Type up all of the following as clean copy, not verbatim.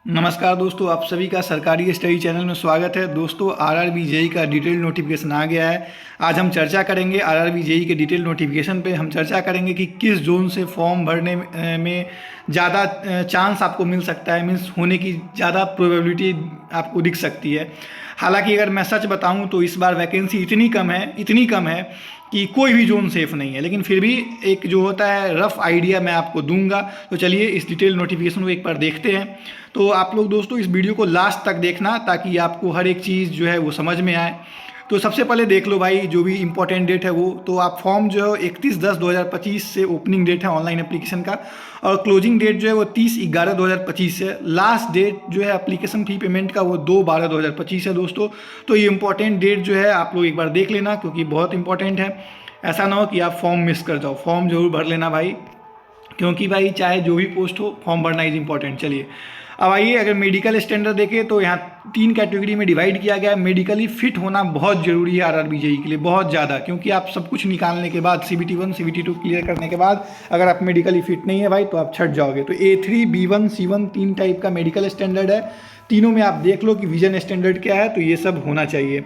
नमस्कार दोस्तों, आप सभी का सरकारी स्टडी चैनल में स्वागत है। दोस्तों, आरआरबी जेईई का डिटेल नोटिफिकेशन आ गया है। आज हम चर्चा करेंगे आरआरबी जेईई के डिटेल नोटिफिकेशन पे। हम चर्चा करेंगे कि किस जोन से फॉर्म भरने में ज़्यादा चांस आपको मिल सकता है, मीन्स होने की ज़्यादा प्रोबेबिलिटी आपको दिख सकती है। हालांकि अगर मैं सच बताऊं तो इस बार वैकेंसी इतनी कम है कि कोई भी जोन सेफ नहीं है, लेकिन फिर भी एक जो होता है रफ आइडिया मैं आपको दूंगा। तो चलिए इस डिटेल नोटिफिकेशन को एक बार देखते हैं। तो आप लोग दोस्तों इस वीडियो को लास्ट तक देखना ताकि आपको हर एक चीज़ जो है वो समझ में आए। तो सबसे पहले देख लो भाई, जो भी इंपॉर्टेंट डेट है वो तो आप फॉर्म जो है 31/10/2025 से ओपनिंग डेट है ऑनलाइन एप्लीकेशन का, और क्लोजिंग डेट जो है वो 30/11/2025 है। लास्ट डेट जो है एप्लीकेशन फी पेमेंट का वो 2/12/2025 है दोस्तों। तो ये इंपॉर्टेंट डेट जो है आप लोग एक बार देख लेना, क्योंकि बहुत इंपॉर्टेंट है। ऐसा ना हो कि आप फॉर्म मिस कर जाओ, फॉर्म जरूर भर लेना भाई, क्योंकि भाई चाहे जो भी पोस्ट हो फॉर्म भरना इज इंपॉर्टेंट। चलिए अब आइए, अगर मेडिकल स्टैंडर्ड देखें तो यहाँ 3 कैटेगरी में डिवाइड किया गया है। मेडिकली फिट होना बहुत जरूरी है आरआरबी जेईई के लिए, बहुत ज़्यादा, क्योंकि आप सब कुछ निकालने के बाद CBT 1 CBT 2 क्लियर करने के बाद अगर आप मेडिकली फिट नहीं है भाई तो आप छट जाओगे। तो A3 B1 C1 3 टाइप का मेडिकल स्टैंडर्ड है। तीनों में आप देख लो कि विजन स्टैंडर्ड क्या है, तो ये सब होना चाहिए।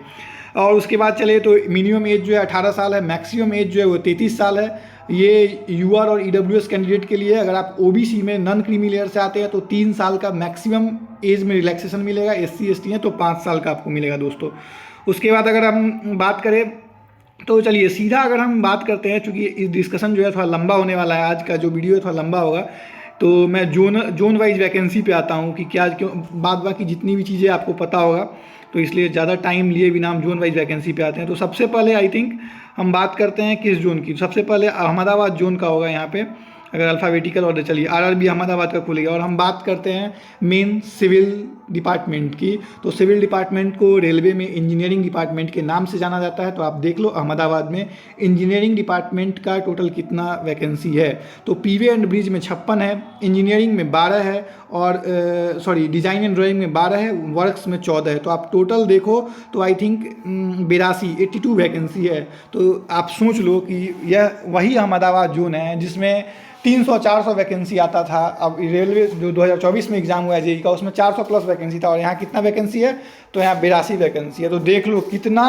और उसके बाद चले तो मिनिमम एज जो है 18 साल है, मैक्सिमम एज जो है वो 33 साल है। ये यूआर और ईडब्ल्यूएस कैंडिडेट के लिए। अगर आप ओबीसी में नॉन क्रीमी लेयर से आते हैं तो 3 साल का मैक्सिमम एज में रिलैक्सेशन मिलेगा। SC ST हैं तो 5 साल का आपको मिलेगा दोस्तों। उसके बाद अगर हम बात करें तो चलिए सीधा अगर हम बात करते हैं, चूँकि इस डिस्कशन जो है थोड़ा लंबा होने वाला है, आज का जो वीडियो है थोड़ा लंबा होगा, तो मैं जोन वाइज वैकेंसी पे आता हूँ कि क्या क्यों बाद बाकी जितनी भी चीज़ें आपको पता होगा, तो इसलिए ज़्यादा टाइम लिए बिना हम जोन वाइज वैकेंसी पे आते हैं। तो सबसे पहले आई थिंक हम बात करते हैं किस जोन की। सबसे पहले अहमदाबाद जोन का होगा यहाँ पे, अगर अल्फ़ाबेटिकल ऑर्डर। चलिए आरआरबी अहमदाबाद का खुलेगा। और हम बात करते हैं मेन सिविल डिपार्टमेंट की। तो सिविल डिपार्टमेंट को रेलवे में इंजीनियरिंग डिपार्टमेंट के नाम से जाना जाता है। तो आप देख लो अहमदाबाद में इंजीनियरिंग डिपार्टमेंट का टोटल कितना वैकेंसी है। तो पीवे एंड ब्रिज में 56 है, इंजीनियरिंग में 12 है, और डिज़ाइन एंड ड्राइंग में 12 है, वर्क्स में 14 है। तो आप टोटल देखो तो आई थिंक 82 वैकेंसी है। तो आप सोच लो कि यह वही अहमदाबाद जोन है जिसमें 300-400 वैकेंसी आता था। अब रेलवे जो 2024 में एग्जाम हुआ है जेईई का, उसमें 400 प्लस वैकेंसी था, और यहाँ कितना वैकेंसी है तो यहाँ 82 वैकेंसी है। तो देख लो कितना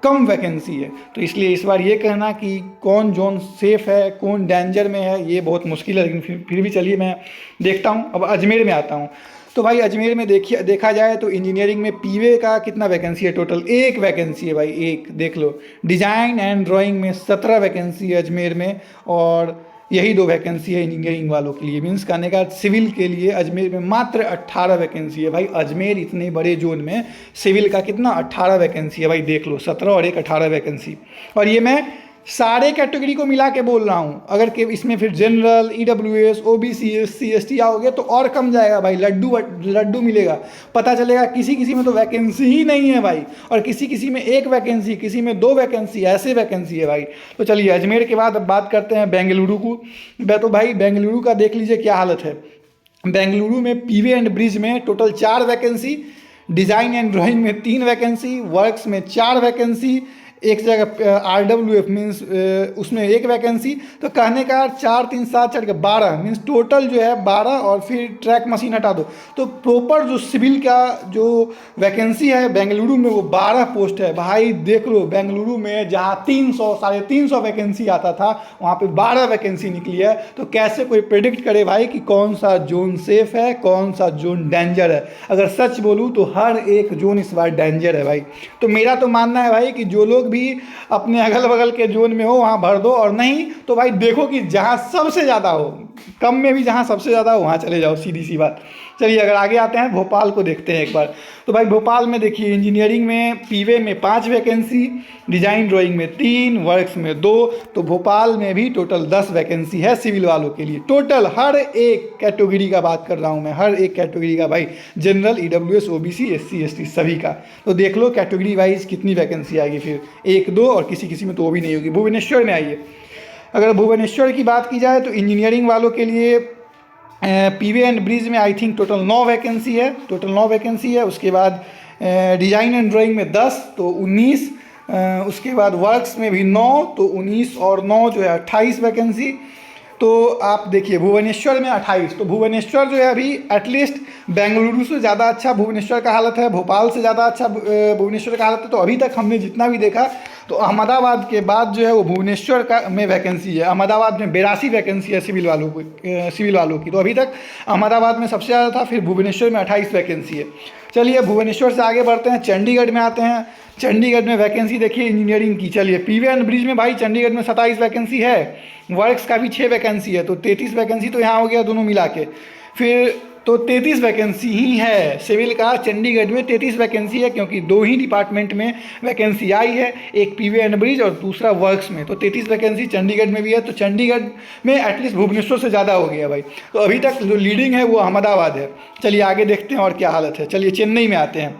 कम वैकेंसी है। तो इसलिए इस बार ये कहना कि कौन जोन सेफ है कौन डेंजर में है ये बहुत मुश्किल है, लेकिन फिर भी चलिए मैं देखता हूँ। अब अजमेर में आता हूँ। तो भाई अजमेर में देखा जाए तो इंजीनियरिंग में पीवे का कितना वैकेंसी है, टोटल 1 वैकेंसी है भाई, 1 देख लो। डिजाइन एंड ड्राइंग में 17 वैकेंसी है अजमेर में, और यही 2 वैकेंसी है इंजीनियरिंग वालों के लिए। मीन्स कहने का सिविल के लिए अजमेर में मात्र 18 वैकेंसी है भाई। अजमेर इतने बड़े जोन में सिविल का कितना 18 वैकेंसी है भाई, देख लो 17 और 1 18 वैकेंसी। और ये मैं सारे कैटेगरी को मिला के बोल रहा हूँ। अगर के इसमें फिर general EWS OBC SC ST आओगे तो और कम जाएगा भाई, लड्डू मिलेगा। पता चलेगा किसी किसी में तो वैकेंसी ही नहीं है भाई, और किसी किसी में 1 वैकेंसी, किसी में 2 वैकेंसी, ऐसे वैकेंसी है भाई। तो चलिए अजमेर के बाद अब बात करते हैं बेंगलुरु को। तो भाई बेंगलुरु का देख लीजिए क्या हालत है। बेंगलुरु में पीवे एंड ब्रिज में total 4 vacancy, design and drawing में 3 वैकेंसी, वर्क्स में 4 वैकेंसी, एक जगह RWF मीन्स उसमें 1 वैकेंसी। तो कहने का 4 3 7 4 के 12 मीन्स टोटल जो है 12, और फिर ट्रैक मशीन हटा दो तो प्रॉपर जो सिविल का जो वैकेंसी है बेंगलुरु में वो 12 पोस्ट है भाई। देख लो बेंगलुरु में जहाँ 300 350 वैकेंसी आता था वहाँ पे 12 वैकेंसी निकली है। तो कैसे कोई प्रेडिक्ट करे भाई कि कौन सा जोन सेफ है कौन सा जोन डेंजर है। अगर सच बोलूँ तो हर एक जोन इस बार डेंजर है भाई। तो मेरा तो मानना है भाई कि जो लोग भी अपने अगल बगल के जोन में हो वहाँ भर दो, और नहीं तो भाई देखो कि जहाँ सबसे ज़्यादा हो, कम में भी जहाँ सबसे ज़्यादा हो वहाँ चले जाओ, सीधी सी बात। चलिए अगर आगे आते हैं भोपाल को देखते हैं एक बार। तो भाई भोपाल में देखिए इंजीनियरिंग में पीवे में 5 वैकेंसी, डिज़ाइन ड्राइंग में 3, वर्क्स में 2। तो भोपाल में भी टोटल 10 वैकेंसी है सिविल वालों के लिए। टोटल हर एक कैटेगरी का बात कर रहा हूँ मैं, हर एक कैटेगरी का भाई, general EWS OBC SC ST सभी का। तो देख लो कैटेगरी वाइज कितनी वैकेंसी आएगी, फिर 1 2, और किसी किसी में तो वो भी नहीं होगी। भुवनेश्वर में आइए। अगर भुवनेश्वर की बात की जाए तो इंजीनियरिंग वालों के लिए पीवे एंड ब्रिज में आई थिंक टोटल 9 वैकेंसी है। उसके बाद डिज़ाइन एंड ड्राइंग में 10 तो 19, उसके बाद वर्क्स में भी 9 तो 19 और 9 जो है 28 वैकेंसी। तो आप देखिए भुवनेश्वर में 28, तो भुवनेश्वर जो है अभी एटलीस्ट बेंगलुरु से ज़्यादा अच्छा भुवनेश्वर का हालत है, भोपाल से ज़्यादा अच्छा भुवनेश्वर का हालत है। तो अभी तक हमने जितना भी देखा तो अहमदाबाद के बाद जो है वो भुवनेश्वर का में वैकेंसी है। अहमदाबाद में 82 वैकेंसी है सिविल वालों की। तो अभी तक अहमदाबाद में सबसे ज़्यादा था, फिर भुवनेश्वर में 28 वैकेंसी है। चलिए भुवनेश्वर से आगे बढ़ते हैं, चंडीगढ़ में आते हैं। चंडीगढ़ में वैकेंसी देखिए इंजीनियरिंग की। चलिए पीवीएन ब्रिज में भाई चंडीगढ़ में 27 वैकेंसी है, वर्क्स का भी 6 वैकेंसी है, तो 33 वैकेंसी तो यहाँ हो गया दोनों मिला के। फिर तो 33 वैकेंसी ही है सिविल का चंडीगढ़ में, 33 वैकेंसी है क्योंकि 2 ही डिपार्टमेंट में वैकेंसी आई है, एक पीवीएन ब्रिज और दूसरा वर्क्स में। तो 33 वैकेंसी चंडीगढ़ में भी है, तो चंडीगढ़ में एटलीस्ट भुवनेश्वर से ज़्यादा हो गया भाई। तो अभी तक जो लीडिंग है वो अहमदाबाद है। चलिए आगे देखते हैं और क्या हालत है। चलिए चेन्नई में आते हैं।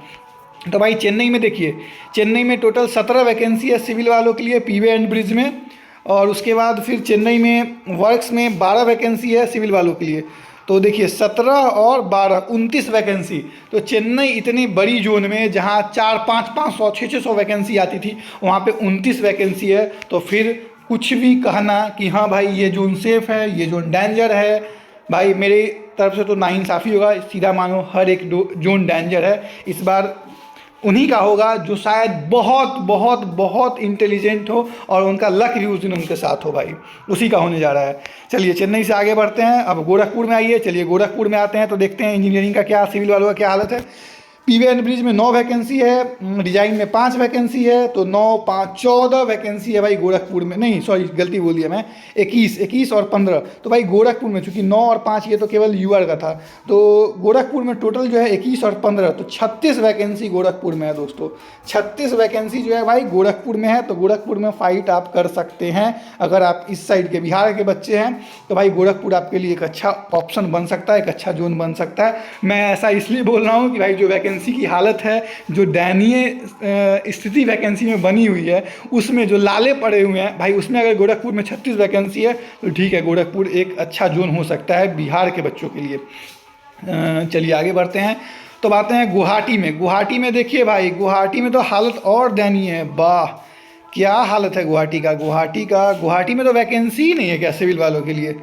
तो भाई चेन्नई में देखिए, चेन्नई में टोटल 17 वैकेंसी है सिविल वालों के लिए पीवीएन ब्रिज में, और उसके बाद फिर चेन्नई में वर्क्स में 12 वैकेंसी है सिविल वालों के लिए। तो देखिए 17 और 12 29 वैकेंसी। तो चेन्नई इतनी बड़ी जोन में जहाँ 400-500 600 वैकेंसी आती थी, वहाँ पे 29 वैकेंसी है। तो फिर कुछ भी कहना कि हाँ भाई ये जोन सेफ़ है, ये जोन डेंजर है, भाई मेरी तरफ से तो नाइंसाफ़ी होगा। सीधा मानो हर एक जोन डेंजर है। इस बार उन्हीं का होगा जो शायद बहुत बहुत बहुत इंटेलिजेंट हो और उनका लक भी उस दिन उनके साथ हो भाई, उसी का होने जा रहा है। चलिए चेन्नई से आगे बढ़ते हैं, अब गोरखपुर में आइए। चलिए गोरखपुर में आते हैं तो देखते हैं इंजीनियरिंग का क्या, सिविल वालों का क्या हालत है। पीवीएन ब्रिज में 9 वैकेंसी है, डिजाइन में 5 वैकेंसी है, तो 9 5 14 वैकेंसी है भाई गोरखपुर में। नहीं सॉरी गलती बोल दिया मैं, 21 और 15। तो भाई गोरखपुर में चूंकि 9 और 5 ये तो केवल यूआर का था, तो गोरखपुर में टोटल जो है 21 और 15, तो 36 वैकेंसी गोरखपुर में है दोस्तों। 36 वैकेंसी जो है भाई गोरखपुर में है। तो गोरखपुर में फाइट आप कर सकते हैं अगर आप इस साइड के बिहार के बच्चे हैं, तो भाई गोरखपुर आपके लिए एक अच्छा ऑप्शन बन सकता है, एक अच्छा जोन बन सकता है। मैं ऐसा इसलिए बोल रहा हूँ कि भाई जो वैकेंसी की हालत है, जो दयनीय स्थिति वैकेंसी में बनी हुई है, उसमें जो लाले पड़े हुए हैं भाई, उसमें अगर गोरखपुर में 36 वैकेंसी है तो ठीक है, गोरखपुर एक अच्छा जोन हो सकता है बिहार के बच्चों के लिए। चलिए आगे बढ़ते हैं। तो बातें हैं गुवाहाटी में। गुवाहाटी में देखिए भाई, गुवाहाटी में तो हालत और दयनीय है। वाह क्या हालत है गुवाहाटी का। गुवाहाटी में तो वैकेंसी ही नहीं है क्या सिविल वालों के लिए।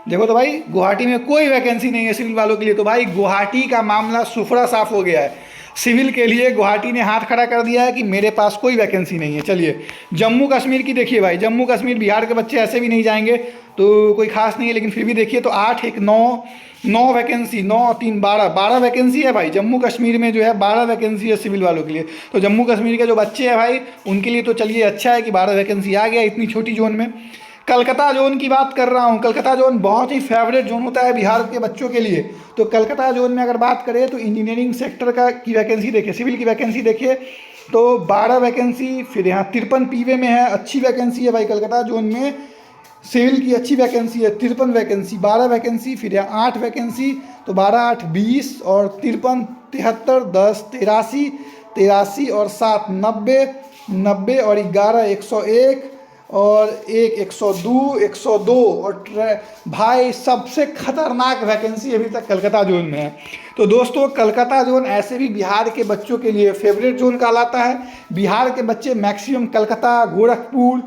देखो तो भाई गुवाहाटी में कोई वैकेंसी नहीं है सिविल वालों के लिए। तो भाई गुवाहाटी का मामला सुफरा साफ हो गया है। सिविल के लिए गुवाहाटी ने हाथ खड़ा कर दिया है कि मेरे पास कोई वैकेंसी नहीं है। चलिए जम्मू कश्मीर की देखिए भाई, जम्मू कश्मीर बिहार के बच्चे ऐसे भी नहीं जाएंगे तो कोई खास नहीं है, लेकिन फिर भी देखिए तो 8 1 9 वैकेंसी, 9 3 12 वैकेंसी है भाई जम्मू कश्मीर में जो है, 12 वैकेंसी है सिविल वालों के लिए। तो जम्मू कश्मीर के जो बच्चे हैं भाई उनके लिए तो चलिए अच्छा है कि 12 वैकेंसी आ गया इतनी छोटी जोन में। कलकत्ता जोन की बात कर रहा हूँ। कलकत्ता जोन बहुत ही फेवरेट जोन होता है बिहार के बच्चों के लिए। तो कलकत्ता जोन में अगर बात करें तो इंजीनियरिंग सेक्टर की वैकेंसी देखिए, सिविल की वैकेंसी देखिए तो 12 वैकेंसी, फिर यहाँ 53 पीवे में है, अच्छी वैकेंसी है भाई कलकत्ता जोन में। सिविल की अच्छी वैकेंसी है, 53 वैकेंसी, 12 वैकेंसी, फिर यहाँ 8 वैकेंसी, तो 12 8 20 और 53 73 10 83 और 7 90 और 11 101 और 102 102 और भाई सबसे खतरनाक वैकेंसी अभी तक कलकत्ता जोन में है। तो दोस्तों कलकत्ता जोन ऐसे भी बिहार के बच्चों के लिए फेवरेट जोन कहलाता है। बिहार के बच्चे मैक्सिमम कलकत्ता, गोरखपुर,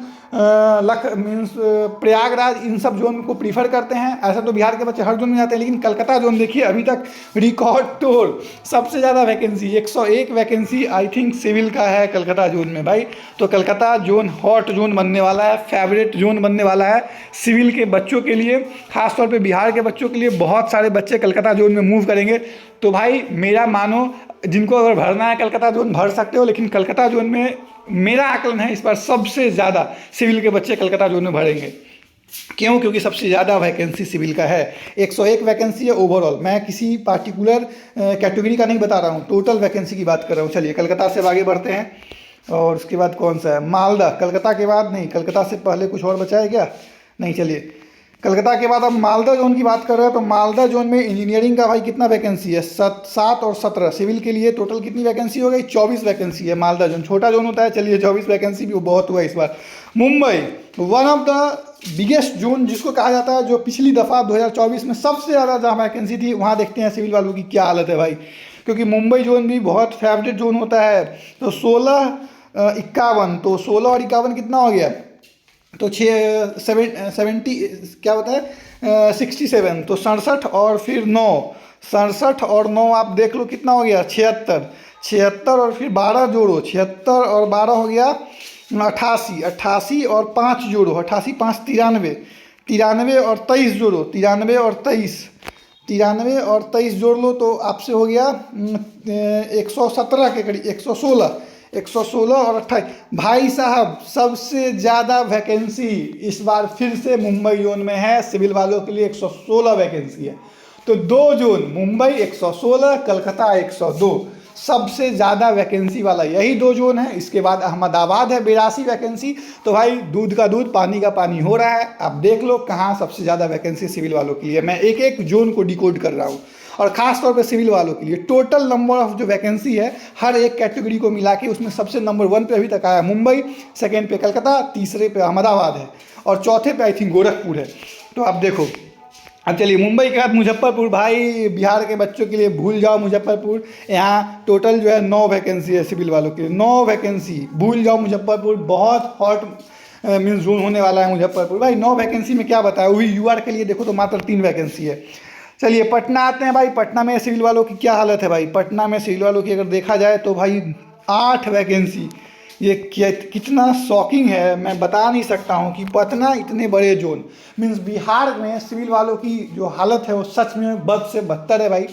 प्रयागराज इन सब जोन को प्रीफर करते हैं। ऐसा तो बिहार के बच्चे हर जोन में जाते हैं, लेकिन कलकत्ता जोन देखिए अभी तक रिकॉर्ड तोड़ सबसे ज़्यादा vacancy, 101 vacancy I think civil का है कलकत्ता जोन में भाई। तो कलकत्ता जोन हॉट जोन बनने वाला है, फेवरेट जोन बनने वाला है सिविल के बच्चों के लिए, खासतौर पे बिहार के बच्चों के लिए। बहुत सारे बच्चे कलकत्ता जोन में मूव करेंगे। तो भाई मेरा मानो जिनको अगर भरना है कलकत्ता जोन भर सकते हो, लेकिन कलकत्ता जोन में मेरा आकलन है इस बार सबसे ज़्यादा सिविल के बच्चे कलकत्ता जोन में भरेंगे। क्यों? क्योंकि सबसे ज़्यादा वैकेंसी सिविल का है, 101 वैकेंसी है ओवरऑल। मैं किसी पार्टिकुलर कैटेगरी का नहीं बता रहा हूँ, टोटल वैकेंसी की बात कर रहा हूँ। चलिए कलकत्ता से आगे बढ़ते हैं, और उसके बाद कौन सा है, मालदा। कलकत्ता के बाद नहीं, कलकत्ता से पहले कुछ और बचा है क्या? नहीं, चलिए कलकत्ता के बाद अब मालदा जोन की बात कर रहे हैं। तो मालदा जोन में इंजीनियरिंग का भाई कितना वैकेंसी है, 7 और 17। सिविल के लिए टोटल कितनी वैकेंसी हो गई, 24 वैकेंसी है। मालदा जोन छोटा जोन होता है, चलिए 24 वैकेंसी भी बहुत हुआ इस बार। Mumbai one of the biggest zone जिसको कहा जाता है, जो पिछली दफ़ा 2024 में सबसे ज़्यादा जहाँ वैकेंसी थी, वहाँ देखते हैं सिविल वालों की क्या हालत है भाई। क्योंकि मुंबई जोन भी बहुत फेवरेट जोन होता है। तो 16 51, तो 16 और 51 कितना हो गया, तो 70 क्या होता है 67, तो 67 और फिर 9, 67 और 9 आप देख लो कितना हो गया 76, 76 और फिर 12 जोड़ो, 76 और 12 हो गया 88, 88 और 5 जोड़ो, 88 5 93, 93 और 23 जोड़ो, 93 और 23, 93 और 23 जोड़ लो तो आपसे हो गया 117 के करीब, 116, 116 और 28। भाई साहब सबसे ज़्यादा वैकेंसी इस बार फिर से मुंबई जोन में है, सिविल वालों के लिए 116 वैकेंसी है। तो 2 जोन, मुंबई 116, कलकत्ता 102, सबसे ज़्यादा वैकेंसी वाला यही 2 जोन है। इसके बाद अहमदाबाद है 82 वैकेंसी। तो भाई दूध का दूध पानी का पानी हो रहा है। आप देख लो कहाँ सबसे ज़्यादा वैकेंसी सिविल वालों के लिए। मैं एक एक जोन को डिकोड कर रहा हूँ और ख़ास तौर पे सिविल वालों के लिए टोटल नंबर ऑफ जो वैकेंसी है हर एक कैटेगरी को मिला के उसमें सबसे नंबर 1 पे अभी तक आया मुंबई, सेकेंड पे कलकत्ता, तीसरे पे अहमदाबाद है और चौथे पे आई थिंक गोरखपुर है। तो आप देखो, अब चलिए मुंबई के बाद मुजफ्फरपुर। भाई बिहार के बच्चों के लिए भूल जाओ मुजफ्फरपुर, यहाँ टोटल जो है 9 वैकेंसी है सिविल वालों के लिए, 9 वैकेंसी, भूल जाओ मुजफ्फरपुर। बहुत हॉट मीन्स जोन होने वाला है मुजफ्फरपुर। भाई 9 वैकेंसी में क्या बताया, वही यूआर के लिए देखो तो मात्र 3 वैकेंसी है। चलिए पटना आते हैं। भाई पटना में सिविल वालों की क्या हालत है। भाई पटना में सिविल वालों की अगर देखा जाए तो भाई 8 वैकेंसी, ये कितना शॉकिंग है मैं बता नहीं सकता हूँ कि पटना इतने बड़े जोन मीन्स बिहार में सिविल वालों की जो हालत है वो सच में बद से बदतर है। भाई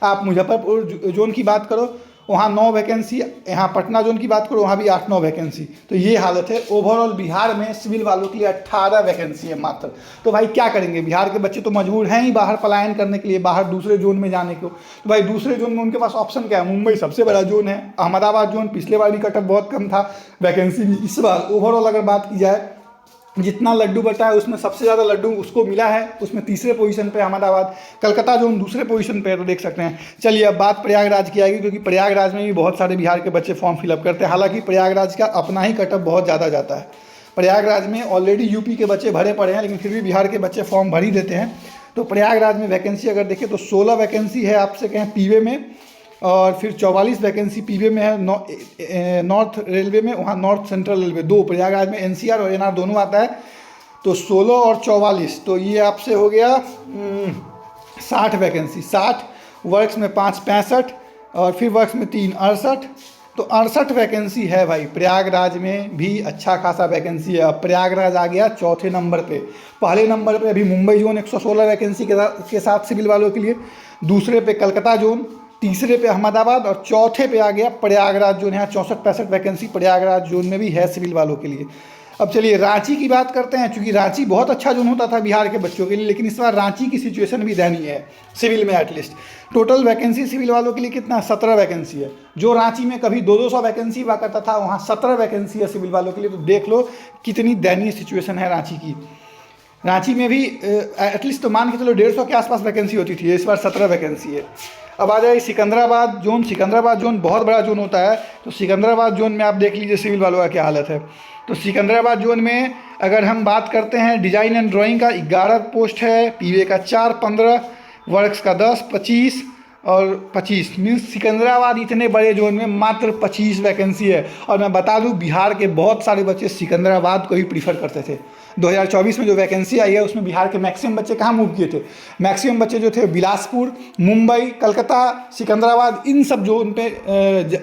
आप मुजफ्फरपुर जोन की बात करो वहाँ 9 वैकेंसी, यहाँ पटना जोन की बात करो वहाँ भी 8-9 वैकेंसी। तो ये हालत है ओवरऑल बिहार में सिविल वालों के लिए 18 वैकेंसी है मात्र। तो भाई क्या करेंगे, बिहार के बच्चे तो मजबूर हैं ही बाहर पलायन करने के लिए, बाहर दूसरे जोन में जाने को। तो भाई दूसरे जोन में उनके पास ऑप्शन क्या है, मुंबई सबसे बड़ा जोन है, अहमदाबाद जोन पिछले बार भी कटअप बहुत कम था, वैकेंसी भी इस बार ओवरऑल अगर बात की जाए जितना लड्डू बटा है उसमें सबसे ज़्यादा लड्डू उसको मिला है, उसमें तीसरे पोजीशन पे अहमदाबाद, कलकत्ता जोन दूसरे पोजीशन पे है। तो देख सकते हैं। चलिए अब बात प्रयागराज की आएगी क्योंकि प्रयागराज में भी बहुत सारे बिहार के बच्चे फॉर्म फिलअप करते हैं। हालांकि प्रयागराज का अपना ही कटअप बहुत ज़्यादा जाता है। प्रयागराज में ऑलरेडी यूपी के बच्चे भरे पड़े हैं लेकिन फिर भी बिहार के बच्चे फॉर्म भर ही देते हैं। तो प्रयागराज में वैकेंसी अगर देखें तो 16 वैकेंसी है आपसे कहें पीवे में, और फिर 44 वैकेंसी पीवे में है नॉर्थ रेलवे में, वहाँ नॉर्थ सेंट्रल रेलवे 2, प्रयागराज में एनसीआर और एनआर दोनों आता है। तो 16 और 44 तो ये आपसे हो गया 60 वैकेंसी, 60 वर्क्स में 5 65 और फिर वर्क्स में 3 68। तो 68 वैकेंसी है भाई। प्रयागराज में भी अच्छा खासा वैकेंसी है। अब प्रयागराज आ गया चौथे नंबर पे। पहले नंबर पे अभी मुंबई जोन 116 वैकेंसी के साथ सिविल वालों के लिए, दूसरे पे कलकत्ता जोन, तीसरे पे अहमदाबाद और चौथे पे आ गया प्रयागराज जोन। यहाँ 64-65 वैकेंसी प्रयागराज जोन में भी है सिविल वालों के लिए। अब चलिए रांची की बात करते हैं, क्योंकि रांची बहुत अच्छा जोन होता था बिहार के बच्चों के लिए, लेकिन इस बार रांची की सिचुएशन भी दयनीय है सिविल में। एटलीस्ट टोटल वैकेंसी सिविल वालों के लिए कितना, 17 वैकेंसी है। जो रांची में कभी 200 वैकेंसी हुआ करता था वहाँ 17 वैकेंसी है सिविल वालों के लिए। तो देख लो कितनी दयनीय सिचुएशन है रांची की। रांची में भी एटलीस्ट तो मान के चलो 150 के आसपास वैकेंसी होती थी, इस बार 17 वैकेंसी है। अब आ जाए सिकंदराबाद जोन। सिकंदराबाद जोन बहुत बड़ा जोन होता है। तो सिकंदराबाद जोन में आप देख लीजिए सिविल वालों का क्या हालत है। तो सिकंदराबाद जोन में अगर हम बात करते हैं डिज़ाइन एंड ड्राइंग का 11 पोस्ट है, पीवे का 4 15, वर्क्स का 10 25 और 25 मीन्स सिकंदराबाद इतने बड़े जोन में मात्र 25 वैकेंसी है। और मैं बता दूं बिहार के बहुत सारे बच्चे सिकंदराबाद को ही प्रीफर करते थे। 2024 में जो वैकेंसी आई है उसमें बिहार के मैक्सिमम बच्चे कहाँ मूव किए थे, मैक्सिमम बच्चे जो थे बिलासपुर, मुंबई, कलकत्ता, सिकंदराबाद, इन सब जोन पे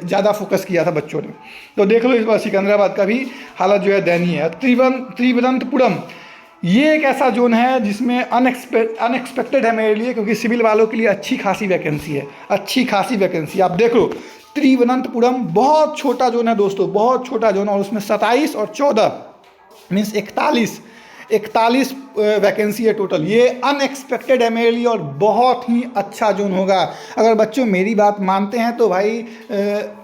ज़्यादा फोकस किया था बच्चों ने। तो देख लो इस बार सिकंदराबाद का भी हालत जो है दयनीय है। त्रिवंतपुरम ये एक ऐसा जोन है जिसमें अनएक्सपेक्टेड है मेरे लिए, क्योंकि सिविल वालों के लिए अच्छी खासी वैकेंसी है, अच्छी खासी वैकेंसी। आप देख लो त्रिवंतपुरम बहुत छोटा जोन है दोस्तों, बहुत छोटा जोन, और उसमें 27 और 14 मीन्स 41 वैकेंसी है टोटल। ये अनएक्सपेक्टेड है मेरे लिए और बहुत ही अच्छा जोन होगा। अगर बच्चों मेरी बात मानते हैं तो भाई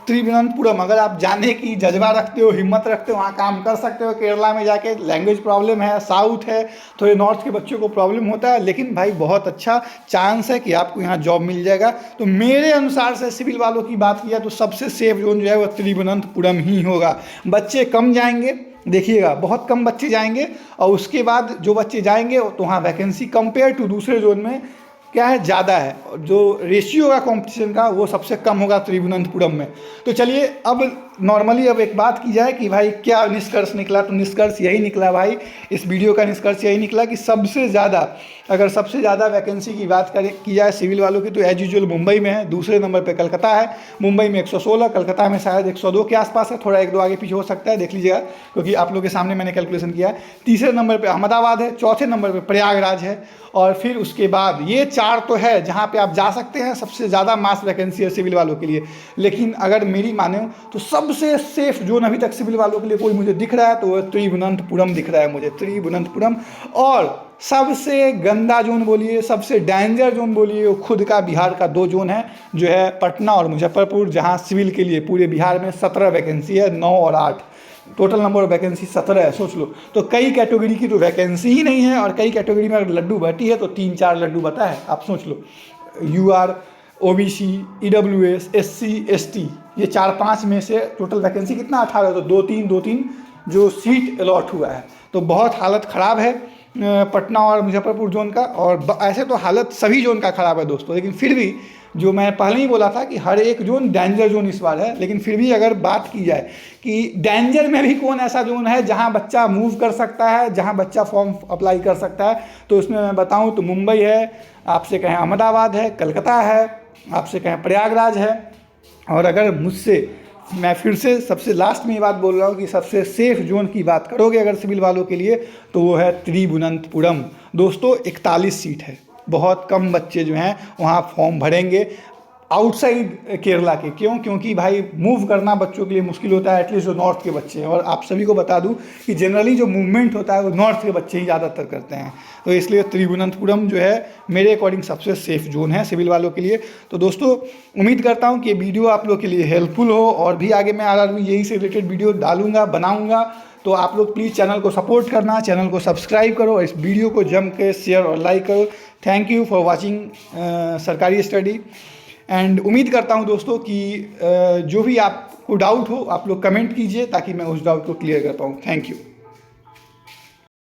त्रिवंतपुरम अगर आप जाने की जज्बा रखते हो, हिम्मत रखते हो, वहाँ काम कर सकते हो। केरला में जाके लैंग्वेज प्रॉब्लम है, साउथ है, थोड़े नॉर्थ के बच्चों को प्रॉब्लम होता है, लेकिन भाई बहुत अच्छा चांस है कि आपको यहाँ जॉब मिल जाएगा। तो मेरे अनुसार से सिविल वालों की बात किया तो सबसे सेफ जोन जो है वो त्रिवंतपुरम ही होगा। बच्चे कम जाएंगे, देखिएगा बहुत कम बच्चे जाएंगे, और उसके बाद जो बच्चे जाएंगे तो वहाँ वैकेंसी कंपेयर टू दूसरे जोन में क्या है, ज़्यादा है। जो रेशियो होगा कंपटीशन का वो सबसे कम होगा तिरुवनंतपुरम में। तो चलिए अब नॉर्मली अब एक बात की जाए कि भाई क्या निष्कर्ष निकला, तो निष्कर्ष यही निकला भाई, इस वीडियो का निष्कर्ष यही निकला कि सबसे ज़्यादा, अगर सबसे ज़्यादा वैकेंसी की बात की जाए सिविल वालों की, तो एज यूजुअल मुंबई में है, दूसरे नंबर पे कलकत्ता है। मुंबई में 116, कलकत्ता में शायद 102 के आसपास है, थोड़ा 1-2 आगे पीछे हो सकता है, देख लीजिएगा क्योंकि आप लोग के सामने मैंने कैलकुलेशन किया है। तीसरे नंबर पे अहमदाबाद है, चौथे नंबर पे प्रयागराज है, और फिर उसके बाद ये 4 तो है जहाँ पे आप जा सकते हैं, सबसे ज़्यादा मास वैकेंसी है सिविल वालों के लिए। लेकिन अगर मेरी माने तो सबसे सेफ जोन अभी तक सिविल वालों के लिए कोई मुझे दिख रहा है तो वो तिरुवनंतपुरम दिख रहा है मुझे, तिरुवनंतपुरम। और सबसे गंदा जोन बोलिए, सबसे डेंजर जोन बोलिए, वो खुद का बिहार का 2 जोन है, जो है पटना और मुजफ्फरपुर, जहाँ सिविल के लिए पूरे बिहार में 17 वैकेंसी है, 9 और 8 टोटल नंबर ऑफ वैकेंसी 17 है, सोच लो। तो कई कैटेगरी की तो वैकेंसी ही नहीं है, और कई कैटेगरी में अगर लड्डू बटी है तो 3-4 लड्डू बटा है, आप सोच लो। UR, OBC, EWS, SC, ST, ये 4-5 में से टोटल वैकेंसी कितना 18, तो 2-3 जो सीट अलॉट हुआ है। तो बहुत हालत ख़राब है पटना और मुजफ्फरपुर जोन का, और ऐसे तो हालत सभी जोन का ख़राब है दोस्तों। लेकिन फिर भी जो मैं पहले ही बोला था कि हर एक जोन डेंजर जोन इस बार है, लेकिन फिर भी अगर बात की जाए कि डेंजर में भी कौन ऐसा जोन है जहां बच्चा मूव कर सकता है, जहां बच्चा फॉर्म अप्लाई कर सकता है, तो उसमें मैं बताऊं तो मुंबई है, आपसे कहें अहमदाबाद है, कलकत्ता है, आपसे कहें प्रयागराज है, और अगर मुझसे मैं फिर से सबसे लास्ट में ये बात बोल रहा हूँ कि सबसे सेफ जोन की बात करोगे अगर सिविल वालों के लिए तो वो है तिरुवनंतपुरम। दोस्तों 41 सीट है, बहुत कम बच्चे जो हैं वहाँ फॉर्म भरेंगे आउटसाइड केरला के। क्यों? क्योंकि भाई मूव करना बच्चों के लिए मुश्किल होता है, एटलीस्ट जो नॉर्थ के बच्चे हैं। और आप सभी को बता दूं कि जनरली जो मूवमेंट होता है वो नॉर्थ के बच्चे ही ज़्यादातर करते हैं, तो इसलिए तिरुवनंतपुरम जो है मेरे अकॉर्डिंग सबसे सेफ जोन है सिविल वालों के लिए। तो दोस्तों उम्मीद करता हूँ कि ये वीडियो आप लोग के लिए हेल्पफुल हो, और भी आगे मैं RRB यही से रिलेटेड वीडियो डालूंगा, बनाऊँगा। तो आप लोग प्लीज़ चैनल को सपोर्ट करना, चैनल को सब्सक्राइब करो, और इस वीडियो को जम के शेयर और लाइक करो। थैंक यू फॉर वॉचिंग सरकारी स्टडी। एंड उम्मीद करता हूं दोस्तों कि जो भी आपको डाउट हो आप लोग कमेंट कीजिए ताकि मैं उस डाउट को क्लियर कर पाऊँ। Thank you.